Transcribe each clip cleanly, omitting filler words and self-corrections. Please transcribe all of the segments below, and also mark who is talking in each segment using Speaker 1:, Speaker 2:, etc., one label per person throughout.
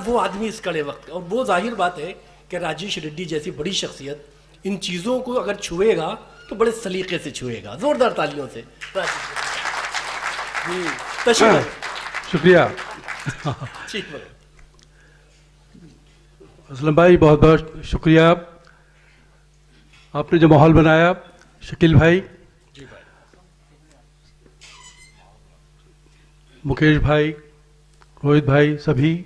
Speaker 1: वो आदमी इस कड़े वक्त, और वो जाहिर बात है कि राजेश रेड्डी जैसी बड़ी शख्सियत इन चीज़ों को अगर छुएगा तो बड़े सलीके से छुएगा। जोरदार तालियों से
Speaker 2: शुक्रिया।
Speaker 1: ठीक है
Speaker 2: असलम भाई, बहुत बहुत शुक्रिया। आपने जो माहौल बनाया, शकील भाई,
Speaker 1: जी भाई,
Speaker 2: मुकेश भाई, रोहित भाई, सभी,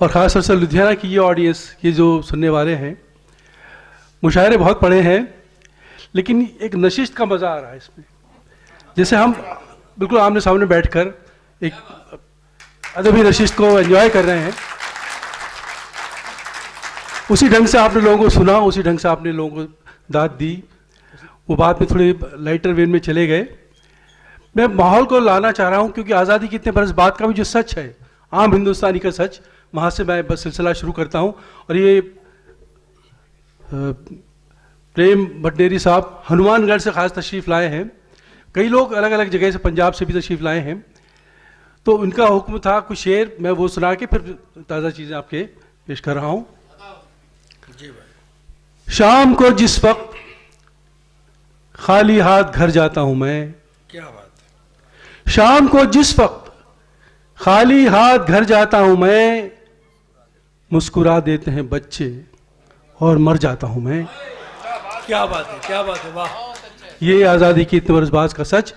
Speaker 2: और ख़ास तौर से लुधियाना की ये ऑडियंस, ये जो सुनने वाले हैं, मुशायरे बहुत पढ़े हैं, लेकिन एक नशिस्त का मज़ा आ रहा है इसमें। जैसे हम बिल्कुल आमने सामने बैठकर एक अदबी नशिस्त को एंजॉय कर रहे हैं, उसी ढंग से आपने लोगों को सुना, उसी ढंग से आपने लोगों को दाद दी। वो बात में थोड़ी लाइटर वेन में चले गए। मैं माहौल को लाना चाह रहा हूँ, क्योंकि आज़ादी की इतने बरस बात का भी जो सच है, आम हिंदुस्तानी का सच, वहाँ से मैं बस सिलसिला शुरू करता हूँ। और ये प्रेम भटनेरी साहब हनुमानगढ़ से ख़ास तशरीफ़ लाए हैं। कई लोग अलग अलग जगह से, पंजाब से भी तशरीफ़ लाए हैं। तो उनका हुक्म था कुछ शेर, मैं वो सुना के फिर ताज़ा चीज़ें आपके पेश कर रहा हूँ। शाम को जिस वक्त खाली हाथ घर जाता हूं मैं,
Speaker 1: क्या बात है,
Speaker 2: शाम को जिस वक्त खाली हाथ घर जाता हूं मैं, मुस्कुरा देते हैं बच्चे और मर जाता हूं मैं।
Speaker 1: क्या बात है, क्या बात है, वाह।
Speaker 2: ये आज़ादी की इतने बरस बात का सच।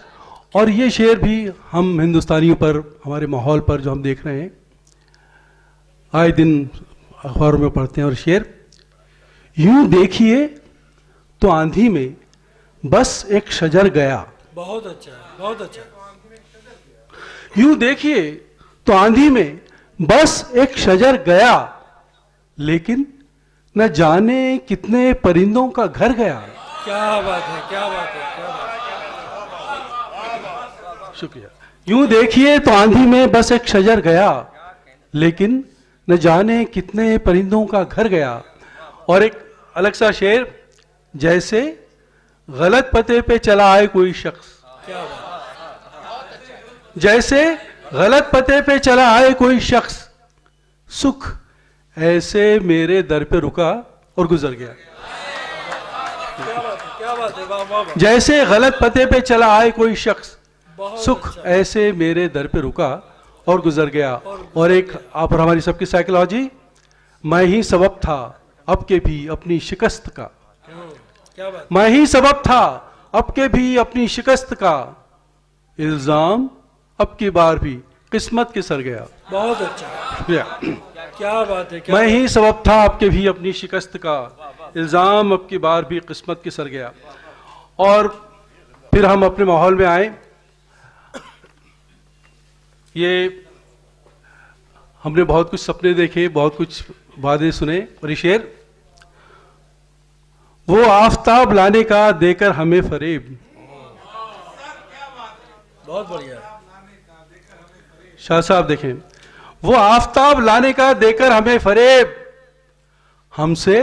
Speaker 2: और ये शेर भी हम हिंदुस्तानियों पर, हमारे माहौल पर जो हम देख रहे हैं, आए दिन अखबारों में पढ़ते हैं। और शेर, यूं देखिए तो आंधी में बस एक शजर गया।
Speaker 1: बहुत अच्छा है, बहुत अच्छा।
Speaker 2: यूं देखिए तो आंधी में बस एक शजर गया, लेकिन न जाने कितने परिंदों का घर गया।
Speaker 1: क्या बात है, क्या बात है, क्या बात है।
Speaker 2: शुक्रिया। यूं देखिए तो आंधी में बस एक शजर गया, लेकिन न जाने कितने परिंदों का घर गया। और एक अलग सा शेर, जैसे गलत पते पे चला आए कोई शख्स,
Speaker 1: क्या बात,
Speaker 2: जैसे गलत पते पे चला आए कोई शख्स, सुख ऐसे मेरे दर पे रुका और गुजर गया।
Speaker 1: क्या बात है, क्या बात है, वाह वाह।
Speaker 2: जैसे गलत पते पे चला आए कोई शख्स, सुख
Speaker 1: अच्छा।
Speaker 2: ऐसे मेरे दर पे रुका और गुजर गया। और एक आप और हमारी सबकी साइकोलॉजी, मैं ही सबब था अब के भी अपनी शिकस्त का,
Speaker 1: क्या बात,
Speaker 2: मैं ही सबब था अब के भी अपनी शिकस्त का, इल्जाम अब की बार भी किस्मत के सर गया।
Speaker 1: बहुत अच्छा, क्या बात है, क्या
Speaker 2: मैं
Speaker 1: बात
Speaker 2: ही सबब था अब के भी अपनी शिकस्त का, इल्जाम अब की बार भी किस्मत के सर गया। और फिर हम अपने माहौल में आए। ये हमने बहुत कुछ सपने देखे, बहुत कुछ वादे सुने। और ये शेर, वो आफताब लाने का देकर हमें फरेब,
Speaker 1: बहुत बढ़िया।
Speaker 2: शाह साहब देखें, वो आफताब लाने का देकर हमें फरेब, हमसे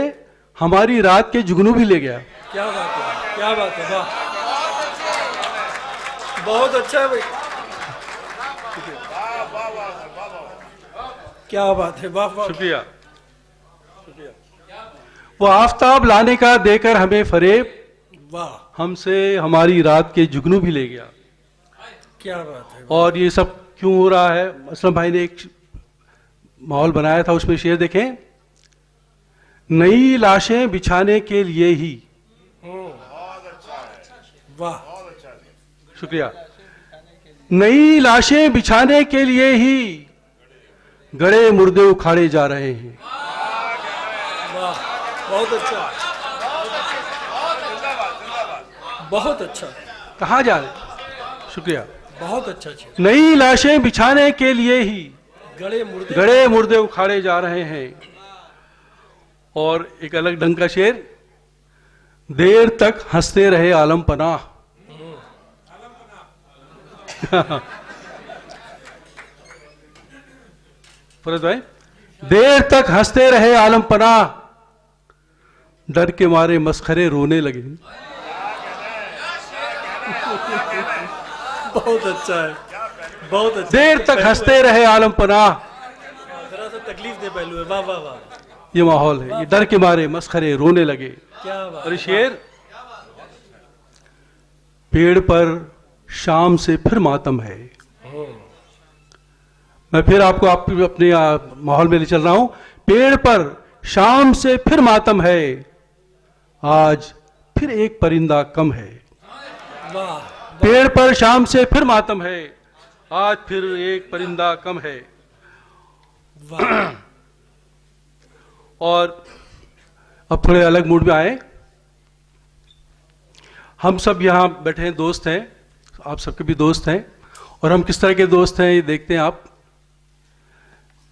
Speaker 2: हमारी रात के जुगनू भी ले गया।
Speaker 1: क्या बात है, क्या बात है, वाह, बहुत अच्छा है भाई, क्या बात है, वाह वाह।
Speaker 2: शुक्रिया। वो आफताब लाने का देकर हमें फरेब,
Speaker 1: वाह,
Speaker 2: हमसे हमारी रात के जुगनू भी ले गया।
Speaker 1: क्या बात है।
Speaker 2: और ये सब क्यों हो रहा है? असलम भाई ने एक माहौल बनाया था, उसमें शेर देखें, नई लाशें बिछाने के लिए ही,
Speaker 1: वाह,
Speaker 2: शुक्रिया, नई लाशें बिछाने के लिए ही गड़े मुर्दे उखाड़े जा रहे हैं।
Speaker 1: वाह, बहुत अच्छा, बहुत अच्छा,
Speaker 2: कहाँ जा रहे हैं? शुक्रिया।
Speaker 1: बहुत अच्छा शेर।
Speaker 2: नई लाशें बिछाने के लिए ही
Speaker 1: गड़े
Speaker 2: मुर्दे उखाड़े जा रहे हैं। और एक अलग ढंग का शेर, देर तक हंसते रहे आलम पनाह, फरज भाई, देर तक हंसते रहे आलम पनाह, डर के मारे मस्खरे रोने लगे।
Speaker 1: बहुत अच्छा है, बहुत अच्छा।
Speaker 2: देर तक हंसते रहे आलम पनाह,
Speaker 1: जरा सा तकलीफ दे पहलू है, वाह वाह वाह,
Speaker 2: ये माहौल है, ये डर के मारे मस्खरे रोने लगे।
Speaker 1: क्या बात।
Speaker 2: और ये शेर, पेड़ पर शाम से फिर मातम है। मैं फिर आपको अपने माहौल में ले चल रहा हूं। पेड़ पर शाम से फिर मातम है, आज फिर एक परिंदा कम है।
Speaker 1: वाह
Speaker 2: पेड़ पर शाम से फिर मातम है, आज फिर एक परिंदा कम है।
Speaker 1: वाह।
Speaker 2: और अब थोड़े अलग मूड में आए। हम सब यहाँ बैठे हैं, दोस्त हैं, आप सबके भी दोस्त हैं, और हम किस तरह के दोस्त हैं ये देखते हैं आप।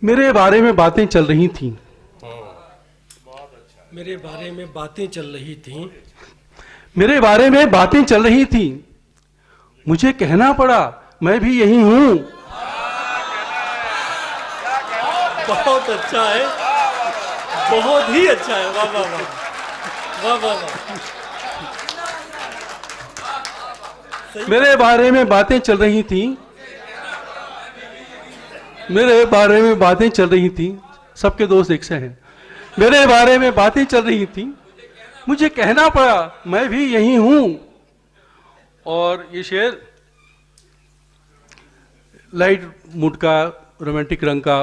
Speaker 2: मेरे बारे में बातें चल रही थीं,
Speaker 1: मेरे बारे में बातें चल रही थीं,
Speaker 2: मेरे बारे में बातें चल रही थीं, मुझे कहना पड़ा मैं भी यही हूं।
Speaker 1: बहुत अच्छा है, बहुत ही अच्छा है, वाह वाह वाह, वाह वाह वाह।
Speaker 2: मेरे बारे में बातें चल रही थीं, मेरे बारे में बातें चल रही थीं, सबके दोस्त एक से हैं। मेरे बारे में बातें चल रही थीं, मुझे कहना पड़ा मैं भी यही हूं। और ये शेर लाइट मूड का, रोमांटिक रंग का,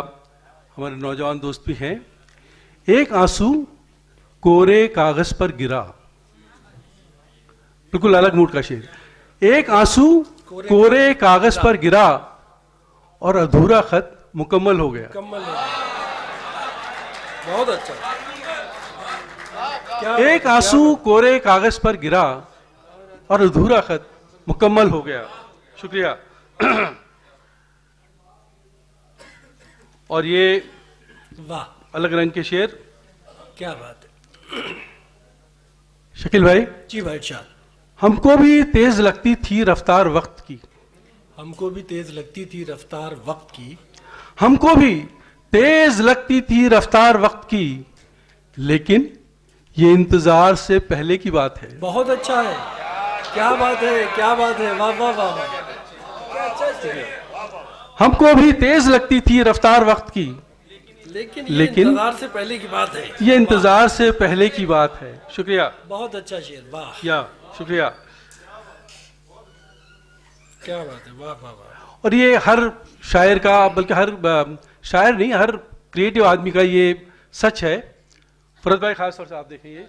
Speaker 2: हमारे नौजवान दोस्त भी हैं। एक आंसू कोरे कागज पर गिरा, बिल्कुल अलग मूड का शेर। एक आंसू कोरे कागज पर गिरा और अधूरा खत मुकम्मल हो गया।
Speaker 1: कम्मल है, बहुत अच्छा। क्या
Speaker 2: एक आंसू कोरे कागज पर गिरा और अधूरा खत मुकम्मल हो गया। शुक्रिया। और ये
Speaker 1: वाह,
Speaker 2: अलग रंग के शेर,
Speaker 1: क्या बात है।
Speaker 2: शकील भाई,
Speaker 1: जी भाई शाह,
Speaker 2: हमको भी तेज लगती थी रफ्तार वक्त की,
Speaker 1: हमको भी तेज लगती थी रफ्तार वक्त की,
Speaker 2: हमको भी तेज लगती थी रफ्तार वक्त की, लेकिन ये इंतजार से पहले की बात है।
Speaker 1: बहुत अच्छा है, क्या बात है, क्या बात है, वाह वाह वाह वाह, क्या अच्छा है।
Speaker 2: हमको भी तेज लगती थी रफ्तार वक्त की,
Speaker 1: लेकिन इंतजार से पहले की बात है।
Speaker 2: ये इंतजार से पहले की बात है। शुक्रिया।
Speaker 1: बहुत अच्छा शेर, वाह,
Speaker 2: या शुक्रिया।
Speaker 1: क्या बात है, वाह वाह वाह।
Speaker 2: और ये हर शायर का, बल्कि हर शायर नहीं, हर क्रिएटिव आदमी का ये सच है। फरद भाई खास तौर से आप देखें, ये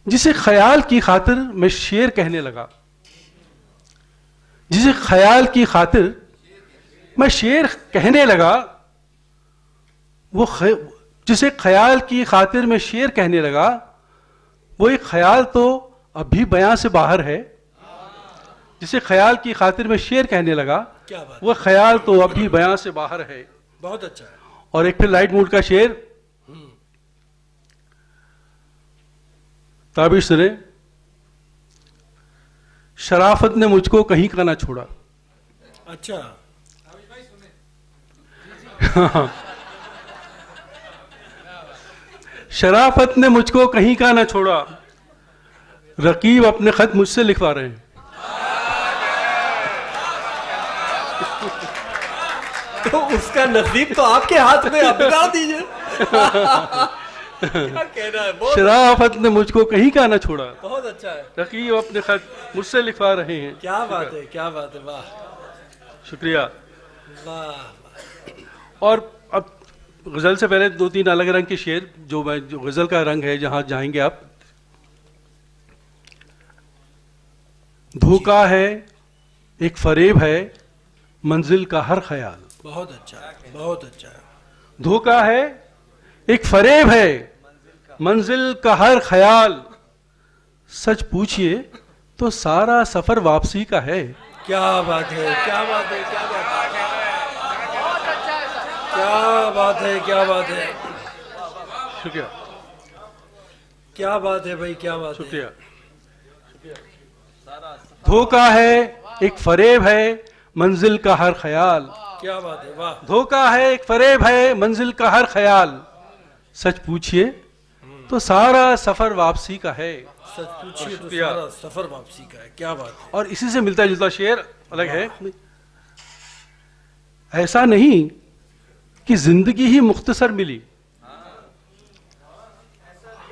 Speaker 2: जिसे ख्याल की खातिर मैं शेर कहने लगा, जिसे ख्याल की खातिर मैं शेर कहने लगा, वो जिसे ख्याल की खातिर मैं शेर कहने लगा, वो एक ख्याल तो अभी बयां से बाहर है। जिसे ख्याल की खातिर मैं शेर कहने लगा,
Speaker 1: क्या बात,
Speaker 2: वो ख्याल तो अभी बयां से बाहर है।
Speaker 1: बहुत अच्छा है।
Speaker 2: और एक फिर लाइट मूड का शेर, ताबीर सुने। शराफत ने मुझको कहीं का ना छोड़ा।
Speaker 1: अच्छा,
Speaker 2: शराफत ने मुझको कहीं का ना छोड़ा, रकीब अपने खत मुझसे लिखवा रहे हैं।
Speaker 1: तो उसका नसीब तो आपके हाथ में, आप बता दीजिए। क्या कहना है, बहुत
Speaker 2: शराफत ने मुझको कहीं का ना छोड़ा,
Speaker 1: बहुत अच्छा है,
Speaker 2: रकीब अपने खत मुझसे लिखवा रहे हैं।
Speaker 1: क्या बात है, क्या बात है, वाह
Speaker 2: शुक्रिया।
Speaker 1: वाह।
Speaker 2: और अब गजल से पहले दो तीन अलग रंग के शेर, जो गजल का रंग है, जहां जाएंगे आप। धोखा है, एक फरेब है, मंजिल का हर ख्याल।
Speaker 1: बहुत अच्छा, बहुत अच्छा।
Speaker 2: धोखा है, एक फरेब है, मंजिल का हर ख्याल, सच पूछिए तो सारा सफर वापसी का है।
Speaker 1: क्या बात है, क्या बात है, क्या बात है, क्या बात है, क्या बात है,
Speaker 2: शुक्रिया,
Speaker 1: क्या बात है भाई, क्या बात है।
Speaker 2: शुक्रिया। धोखा है, एक फरेब है, मंजिल का हर ख्याल।
Speaker 1: क्या बात है, वाह।
Speaker 2: धोखा है, एक फरेब है, मंजिल का हर ख्याल, सच पूछिए तो सारा सफर वापसी का है।
Speaker 1: सच पूछिए तो
Speaker 2: शुक्रिया।
Speaker 1: सारा सफर वापसी का है। क्या बात है।
Speaker 2: और इसी से मिलता जुलता शेर अलग है। ऐसा नहीं कि जिंदगी ही मुख्तसर मिली।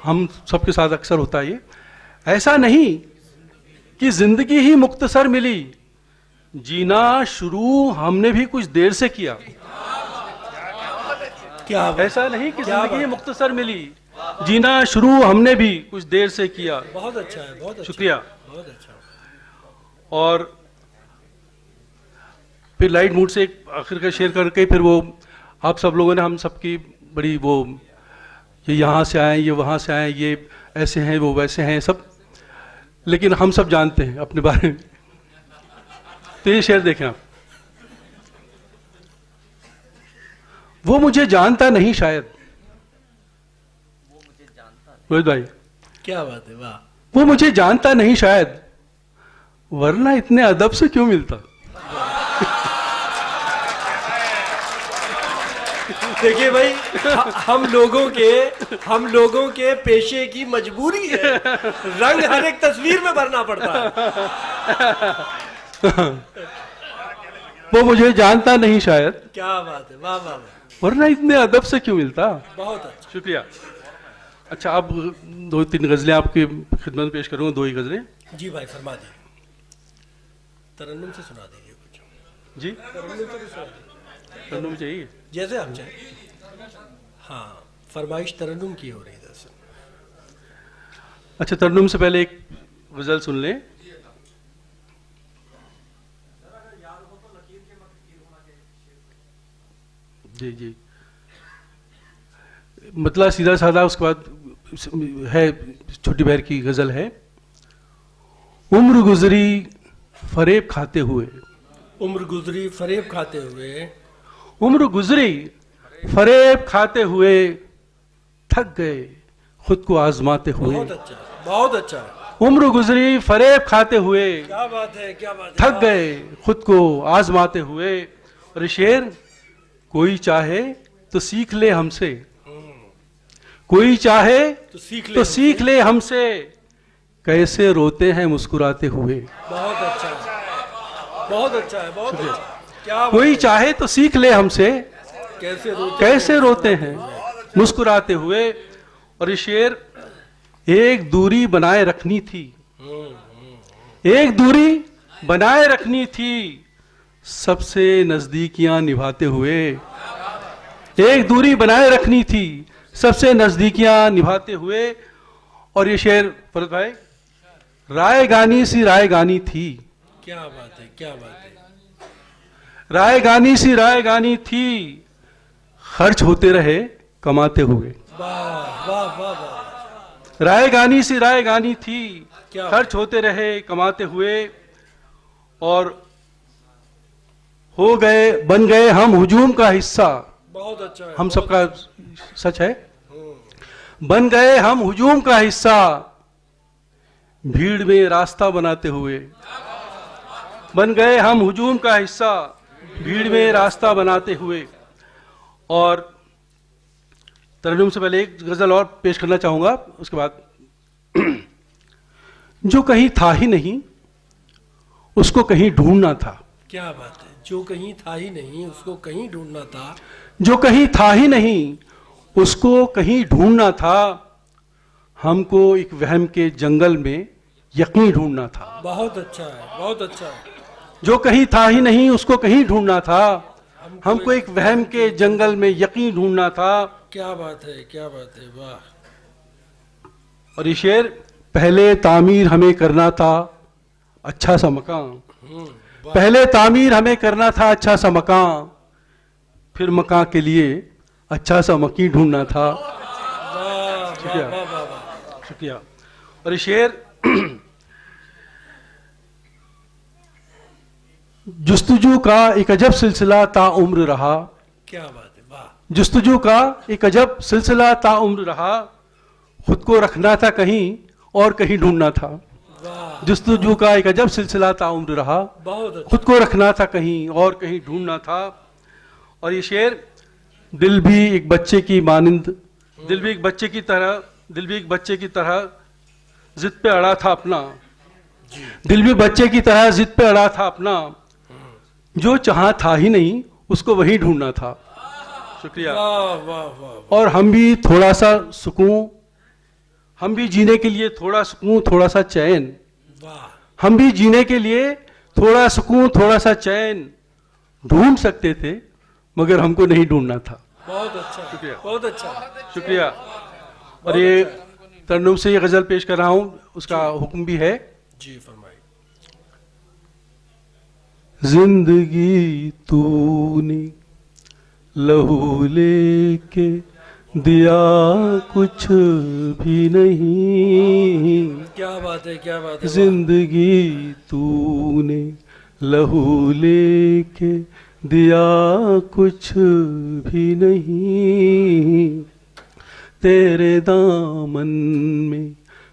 Speaker 2: हम सबके साथ अक्सर होता है ये। ऐसा नहीं कि जिंदगी ही मुख्तसर मिली, जीना शुरू हमने भी कुछ देर से किया।
Speaker 1: क्या बात,
Speaker 2: ऐसा नहीं कि
Speaker 1: क्या
Speaker 2: जिंदगी ही
Speaker 1: बात।
Speaker 2: मुख्तसर मिली, जीना शुरू हमने भी कुछ देर से किया।
Speaker 1: बहुत अच्छा है, बहुत अच्छा,
Speaker 2: शुक्रिया।
Speaker 1: बहुत अच्छा।
Speaker 2: और फिर लाइट मूड से एक आखिर का शेयर करके फिर वो आप सब लोगों ने हम सबकी बड़ी वो ये यहाँ से आए, ये वहाँ से आए, ये ऐसे हैं, वो वैसे हैं, सब, लेकिन हम सब जानते हैं अपने बारे में। तो ये शेयर देखें आप। वो मुझे जानता नहीं शायद, रोहित भाई,
Speaker 1: क्या बात है, वाह।
Speaker 2: वो मुझे जानता नहीं शायद, वरना इतने अदब से क्यों मिलता।
Speaker 1: देखिए भाई, हम लोगों के पेशे की मजबूरी है, रंग हर एक तस्वीर में भरना पड़ता है।
Speaker 2: वो मुझे जानता नहीं शायद,
Speaker 1: क्या बात है, वाह वाह वाह,
Speaker 2: वरना इतने अदब से क्यों मिलता।
Speaker 1: बहुत अच्छा।
Speaker 2: शुक्रिया। अच्छा, अब 2-3 गजलें आपकी खिदमत में पेश करूंगा, 2 ही गजलें।
Speaker 1: जी भाई, फरमा दीजिए, तरन्नुम से सुना दीजिए कुछ।
Speaker 2: जी,
Speaker 1: तरन्नुम से भी सुना दीजिए,
Speaker 2: तरन्नुम चाहिए।
Speaker 1: जैसे आप चाहें। हाँ, फरमाइश तरन्नुम की हो रही है दरअसल।
Speaker 2: अच्छा, तरन्नुम से पहले एक गजल सुन लें। जी जी, मतलब सीधा साधा, उसके बाद है छोटी बहर की गजल है। उम्र गुजरी फरेब खाते हुए,
Speaker 1: उम्र गुजरी फरेब खाते हुए,
Speaker 2: उम्र गुजरी फरेब खाते हुए, थक गए खुद को आजमाते हुए।
Speaker 1: बहुत अच्छा, बहुत अच्छा।
Speaker 2: उम्र गुजरी फरेब खाते हुए,
Speaker 1: क्या बात है, क्या बात है,
Speaker 2: थक गए खुद को आजमाते हुए। और शेर, कोई चाहे तो सीख ले हमसे, कोई चाहे तो सीख ले हमसे, कैसे रोते हैं मुस्कुराते हुए।
Speaker 1: बहुत अच्छा है, बहुत अच्छा है, बहुत अच्छा। क्या बात
Speaker 2: कोई
Speaker 1: है।
Speaker 2: चाहे तो सीख ले हमसे,
Speaker 1: कैसे रोते
Speaker 2: हैं मुस्कुराते हुए। और ये शेर, एक दूरी बनाए रखनी थी, एक दूरी बनाए रखनी थी, सबसे नजदीकियां निभाते हुए। एक दूरी बनाए रखनी थी, सबसे नजदीकियां निभाते हुए। और ये शेर फरत भाई, राय गानी सी राय गानी थी,
Speaker 1: क्या बात है, क्या बात है।
Speaker 2: राय गानी सी राय गानी थी, खर्च होते रहे कमाते हुए।
Speaker 1: वाह वाह वाह वाह,
Speaker 2: राय गानी सी राय गानी थी,
Speaker 1: क्या
Speaker 2: खर्च होते रहे कमाते हुए। और हो गए बन गए हम हुजूम का हिस्सा,
Speaker 1: बहुत अच्छा है,
Speaker 2: हम
Speaker 1: बहुत
Speaker 2: सबका
Speaker 1: अच्छा।
Speaker 2: सच है। बन गए हम हुजूम का हिस्सा, भीड़ में रास्ता बनाते हुए। बन गए हम हुजूम का हिस्सा, भीड़ में रास्ता बनाते हुए। और तरन्नुम से पहले एक गजल और पेश करना चाहूंगा, उसके बाद जो कहीं था ही नहीं उसको कहीं ढूंढना था।
Speaker 1: क्या बात है, जो कहीं था ही नहीं उसको कहीं ढूंढना था।
Speaker 2: जो कहीं था ही नहीं उसको कहीं ढूंढना था, हमको एक वहम के जंगल में यकीन ढूंढना था।
Speaker 1: बहुत अच्छा है, बहुत अच्छा है।
Speaker 2: जो कहीं था ही नहीं उसको कहीं ढूंढना था, हमको एक वहम के जंगल में यकीन ढूंढना था।
Speaker 1: क्या बात है, क्या बात है, वाह।
Speaker 2: और ये शेर, पहले तामीर हमें करना था अच्छा सा मकान,
Speaker 1: वाह।
Speaker 2: पहले तामीर हमें करना था अच्छा सा मकान, फिर मकान के लिए अच्छा सा मकीन ढूंढना था।
Speaker 1: वाह
Speaker 2: शुक्रिया।
Speaker 1: वाह वाह वाह।
Speaker 2: शुक्रिया। और ये शेर, जुस्तजू का एक अजब सिलसिला ताउम्र रहा,
Speaker 1: क्या बात है, वाह।
Speaker 2: जुस्तजू का एक अजब सिलसिला ताउम्र रहा, खुद को रखना था कहीं और कहीं ढूंढना था।
Speaker 1: वाह,
Speaker 2: जुस्तजू का एक अजब सिलसिला ताउम्र रहा,
Speaker 1: बहुत अच्छा।
Speaker 2: खुद को रखना था कहीं और कहीं ढूंढना था। और ये शेर, दिल भी एक बच्चे की मानिंद, दिल भी एक बच्चे की तरह, दिल भी एक बच्चे की तरह जिद पे अड़ा था अपना, दिल भी बच्चे की तरह जिद पे अड़ा था अपना, जो चाहा था ही नहीं उसको वही ढूंढना था। शुक्रिया।
Speaker 1: वाह वाह वाह
Speaker 2: और हम भी थोड़ा सा सुकून, हम भी जीने के लिए थोड़ा सुकून, थोड़ा सा चैन,
Speaker 1: वाह।
Speaker 2: हम भी जीने के लिए थोड़ा सुकून, थोड़ा सा चैन ढूंढ सकते थे, मगर हमको नहीं ढूंढना था।
Speaker 1: बहुत अच्छा,
Speaker 2: शुक्रिया।
Speaker 1: बहुत अच्छा।
Speaker 2: शुक्रिया। और ये तरन्नुम से ये गजल पेश कर रहा हूँ, उसका हुक्म भी है।
Speaker 1: जी फरमाइए।
Speaker 2: जिंदगी तूने लहू लेके दिया कुछ भी नहीं,
Speaker 1: क्या बात है, क्या बात है। वाह।
Speaker 2: जिंदगी तूने लहू लेके दिया कुछ भी नहीं, तेरे दामन में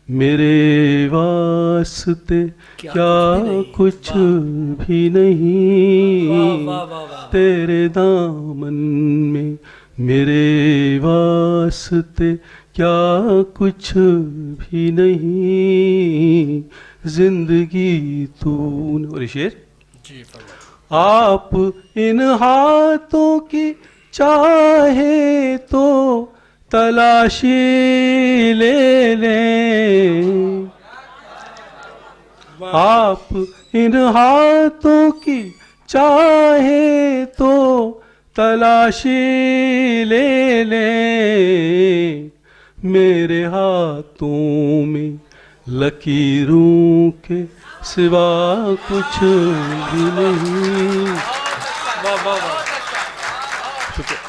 Speaker 2: मेरे वास्ते क्या कुछ भी नहीं,
Speaker 1: वाह वाह वाह।
Speaker 2: तेरे दामन में मेरे वास्ते क्या कुछ भी नहीं, जिंदगी तूने। और ये शेर,
Speaker 1: जी फरमाइए।
Speaker 2: आप इन हाथों की चाहे तो तलाशी ले लें, आप इन हाथों की चाहे तो तलाशी ले लें, मेरे हाथों में लकीरों के सिवा कुछ भी नहीं।
Speaker 1: वाह वाह वाह।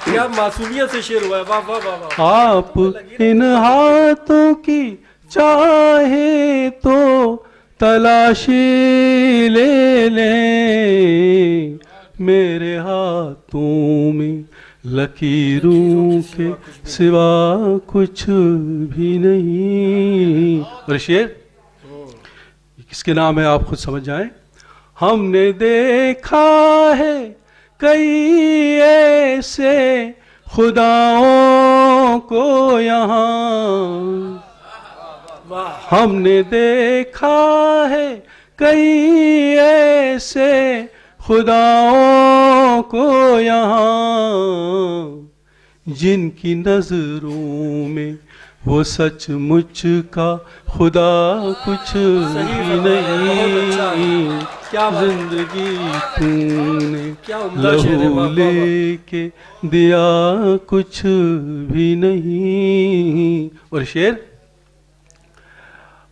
Speaker 1: क्या मासूमियत से शेर हुआ है। वाह वाह वाह वाह।
Speaker 2: आप इन हाथों की चाहे तो तलाशी ले लें, मेरे हाथों में लकीरों के सिवा कुछ भी नहीं। और शेर किसके नाम है आप खुद समझ जाएं। हमने देखा है कई ऐसे खुदाओं को यहाँ,
Speaker 1: वाह।
Speaker 2: हमने देखा है कई ऐसे खुदाओं को यहाँ, जिनकी नजरों में वो सचमुच का खुदा कुछ भी नहीं,
Speaker 1: क्या बात है।
Speaker 2: जिंदगी तूने
Speaker 1: क्या उम्दा शेर है। वाह,
Speaker 2: लहू
Speaker 1: वाह, वाह।
Speaker 2: लेके दिया कुछ भी नहीं। और शेर,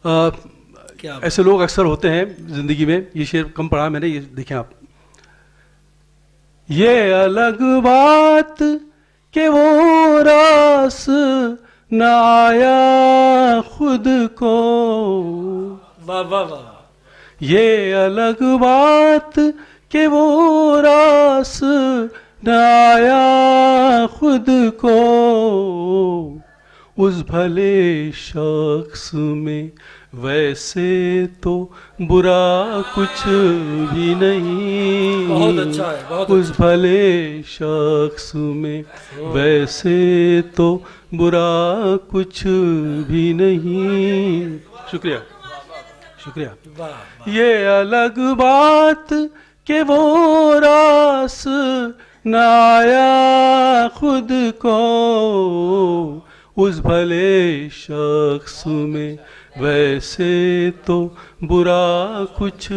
Speaker 1: क्या बात।
Speaker 2: ऐसे लोग अक्सर होते हैं जिंदगी में, ये शेर कम पढ़ा मैंने, ये देखें आप। ये अलग बात कि वो रास न आया खुद को,
Speaker 1: वाह वाह वाह।
Speaker 2: ये अलग बात कि वो रास न आया खुद को, उस भले शख्स में वैसे तो बुरा कुछ भी नहीं,
Speaker 1: बहुत अच्छा है, बहुत
Speaker 2: उस भले शख्स में वैसे तो बुरा कुछ भी नहीं। शुक्रिया, शुक्रिया।
Speaker 1: वाह वाह।
Speaker 2: ये अलग बात कि वो रास न आया खुद को, उस भले शख्स में वैसे तो बुरा कुछ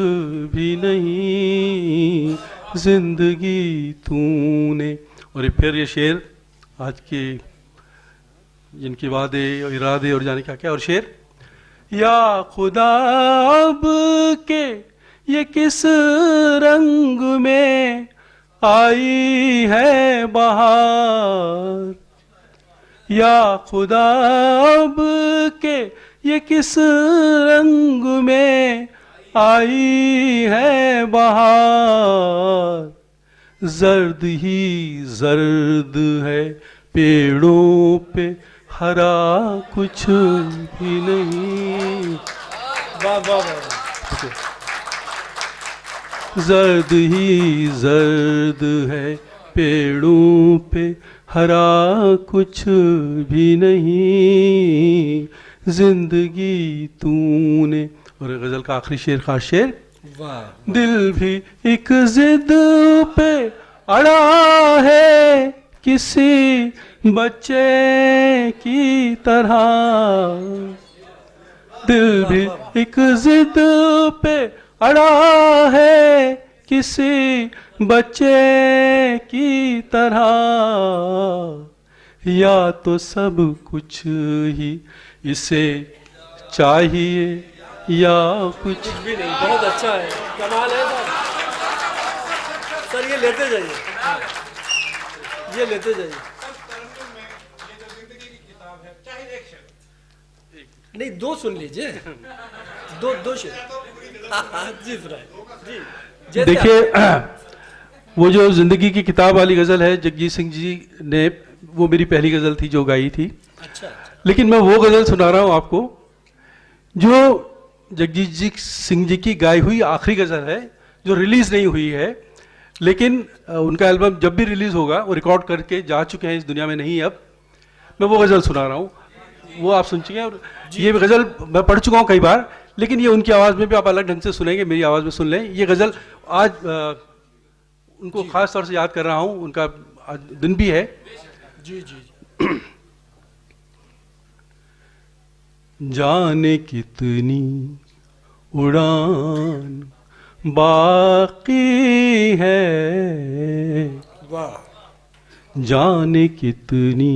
Speaker 2: भी नहीं, जिंदगी तूने। और फिर ये शेर आज के जिनके वादे और इरादे और जाने क्या क्या। और शेर, या खुदा अब के ये किस रंग में आई है बहार, या खुदा अब के ये किस रंग में आई है बहार, जर्द ही जर्द है पेड़ों पे हरा कुछ भी नहीं।
Speaker 1: वाह वाह वाह।
Speaker 2: जर्द ही जर्द है पेड़ों पे हरा कुछ भी नहीं, जिंदगी तूने। और गजल का आखिरी शेर, खास शेर,
Speaker 1: वाह।
Speaker 2: दिल भी एक जिद पे अड़ा है किसी बच्चे की तरह, दिल भी एक जिद पे अड़ा है किसी बच्चे की तरह, या तो सब कुछ ही इसे चाहिए या कुछ
Speaker 1: भी नहीं। बहुत अच्छा है, कमाल है सर। ये लेते जाइए, ये लेते जाइए। नहीं, दो सुन लीजिए, दो शेर। जी सुनाए जी। जैसे
Speaker 2: देखिए, वो जो जिंदगी की किताब वाली गजल है, जगजीत सिंह जी ने, वो मेरी पहली गजल थी जो गाई थी।
Speaker 1: अच्छा,
Speaker 2: लेकिन मैं वो गजल सुना रहा हूँ आपको जो जगजीत सिंह जी की गाई हुई आखिरी गजल है, जो रिलीज नहीं हुई है, लेकिन उनका एल्बम जब भी रिलीज होगा वो रिकॉर्ड करके जा चुके हैं इस दुनिया में नहीं। अब मैं वो गजल सुना रहा हूँ, वो आप सुन चुके हैं। और ये गजल मैं पढ़ चुका हूँ कई बार, लेकिन ये उनकी आवाज़ में भी आप अलग ढंग से सुनेंगे, मेरी आवाज़ में सुन लें। ये गजल आज उनको खास तौर से याद कर रहा हूँ, उनका आज दिन भी है।
Speaker 1: जी जी जी।
Speaker 2: जाने कितनी उड़ान बाकी है,
Speaker 1: वाह।
Speaker 2: जाने कितनी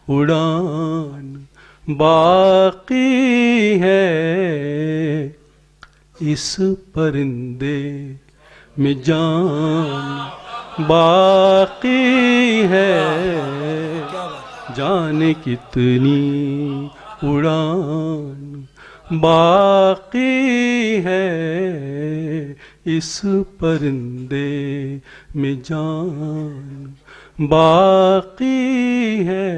Speaker 2: उड़ान बाकी है, इस परिंदे में जान बाकी है,
Speaker 1: क्या बात
Speaker 2: जाने कितनी उड़ान बाकी है, इस परिंदे में जान बाकी है,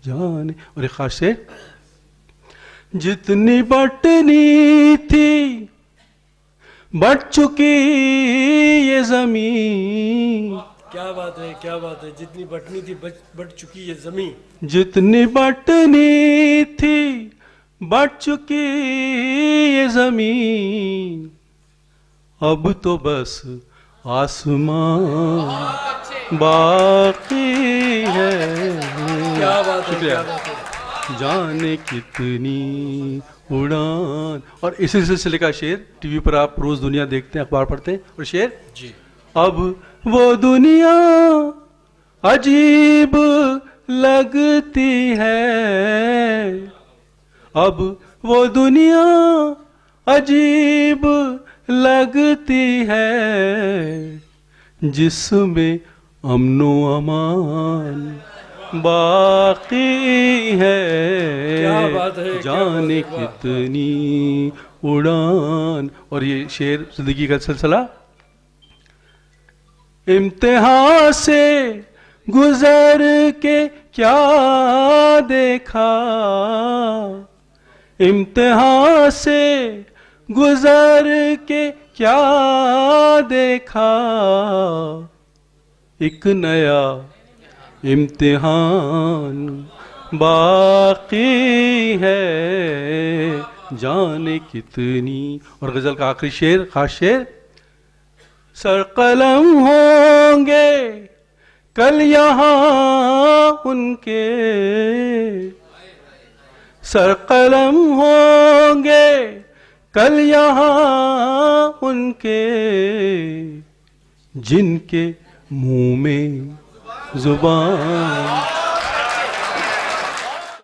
Speaker 2: जाने। और एक खास से, जितनी बटनी थी बट चुकी ये जमीन,
Speaker 1: क्या बात है, क्या बात है। जितनी बटनी थी बट चुकी ये जमीन,
Speaker 2: जितनी बटनी थी बट चुकी ये जमीन, अब तो बस आसमान बाकी है।
Speaker 1: क्या बात है,
Speaker 2: शुक्रिया।
Speaker 1: क्या बात है।
Speaker 2: जाने कितनी उड़ान। और इसी सिलसिले का शेर, टीवी पर आप रोज दुनिया देखते हैं, अखबार पढ़ते हैं, और शेर,
Speaker 1: जी।
Speaker 2: अब वो दुनिया अजीब लगती है, अब वो दुनिया अजीब लगती है, जिसमें अमनो अमान बाकी है,
Speaker 1: क्या बात है, क्या
Speaker 2: जाने
Speaker 1: बात है, वाह।
Speaker 2: कितनी उड़ान। और ये शेर जिंदगी का सिलसिला, इम्तिहान से गुजर के क्या देखा, इम्तिहान से गुजर के क्या देखा, एक नया इम्तिहान बाकी है, जाने कितनी। और गजल का आखिरी शेर, खास शेर, सरकलम होंगे कल यहाँ उनके, सरकलम होंगे कल यहाँ उनके, जिनके मुंह में जुबान